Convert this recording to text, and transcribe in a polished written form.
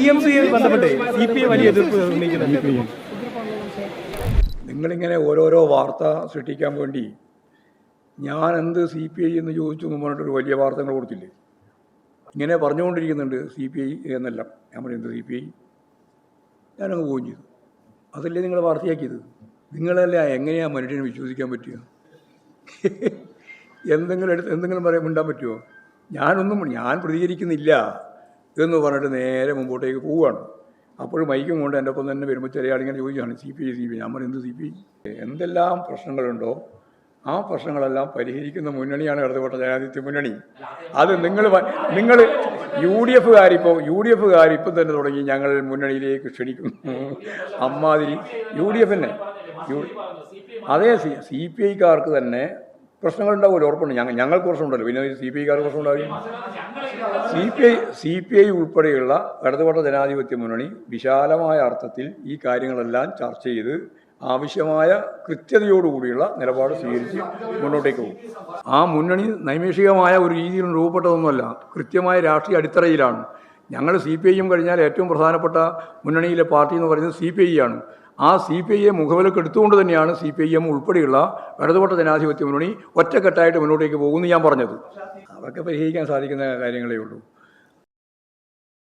TMC ബന്ധപ്പെട്ട് CPI വലിയ എതിർപ്പ് ഉന്നയിക്കുന്നുണ്ട്. നിങ്ങളിങ്ങനെ ഓരോരോ വാർത്ത സൃഷ്ടിക്കാൻ വേണ്ടി ഞാൻ എന്ത് CPI എന്ന് ചോദിച്ചു എന്ന് പറഞ്ഞിട്ടൊരു വലിയ വാർത്തകൾ കൊടുത്തില്ലേ? ഇങ്ങനെ പറഞ്ഞുകൊണ്ടിരിക്കുന്നുണ്ട് CPI എന്നല്ല. ഞാൻ പറയുന്നത് CPI ഞാനങ്ങ് പോവുകയും ചെയ്തു. അതല്ലേ നിങ്ങൾ വാർത്തയാക്കിയത്? നിങ്ങളല്ല എങ്ങനെയാണ് മനുഷ്യനെ വിശ്വസിക്കാൻ പറ്റുക? എന്തെങ്കിലും പറയാൻ മിണ്ടാൻ പറ്റുമോ? ഞാൻ പ്രതികരിക്കുന്നില്ല എന്ന് പറഞ്ഞിട്ട് നേരെ മുമ്പോട്ടേക്ക് പോവുകയാണ്. അപ്പോഴും മൈക്കും കൊണ്ട് എൻ്റെ ഒപ്പം തന്നെ വരുമ്പോൾ ചില ആളിങ്ങനെ ചോദിക്കുകയാണ് CPI. ഞാൻ പറയും എന്ത് CPI? എന്തെല്ലാം പ്രശ്നങ്ങളുണ്ടോ ആ പ്രശ്നങ്ങളെല്ലാം പരിഹരിക്കുന്ന മുന്നണിയാണ് ഇടതുപക്ഷ ജനാധിപത്യ മുന്നണി. അത് നിങ്ങൾ UDF-കാർ ഇപ്പം തന്നെ തുടങ്ങി ഞങ്ങൾ മുന്നണിയിലേക്ക് ക്ഷണിക്കുന്നു. അമ്മാതിരി UDF തന്നെ അതേ CPI-ക്കാർക്ക് തന്നെ പ്രശ്നങ്ങളുണ്ടാവുമല്ലോ, ഉറപ്പുണ്ട്. ഞങ്ങൾക്ക് പ്രശ്നമുണ്ടല്ലോ, പിന്നെ CPI-ക്കാർക്ക് പ്രശ്നം ഉണ്ടാവില്ല. CPI ഉൾപ്പെടെയുള്ള ഇടതുപക്ഷ ജനാധിപത്യ മുന്നണി വിശാലമായ അർത്ഥത്തിൽ ഈ കാര്യങ്ങളെല്ലാം ചർച്ച ചെയ്ത് ആവശ്യമായ കൃത്യതയോടുകൂടിയുള്ള നിലപാട് സ്വീകരിച്ച് മുന്നോട്ടേക്ക് പോകും. ആ മുന്നണി നൈമിഷികമായ ഒരു രീതിയിൽ രൂപപ്പെട്ടതൊന്നുമല്ല, കൃത്യമായ രാഷ്ട്രീയ അടിത്തറയിലാണ്. ഞങ്ങൾ CPI-യും കഴിഞ്ഞാൽ ഏറ്റവും പ്രധാനപ്പെട്ട മുന്നണിയിലെ പാർട്ടി എന്ന് പറയുന്നത് CPI ആണ്. ആ CPI-യെ മുഖവിലക്ക് എടുത്തുകൊണ്ട് തന്നെയാണ് CPIM ഉൾപ്പെടെയുള്ള ഇടതുപക്ഷ ജനാധിപത്യ മുന്നണി ഒറ്റക്കെട്ടായിട്ട് മുന്നോട്ടേക്ക് പോകുമെന്ന് ഞാൻ പറഞ്ഞത്. അതൊക്കെ പരിഹരിക്കാൻ സാധിക്കുന്ന കാര്യങ്ങളേ ഉള്ളൂ.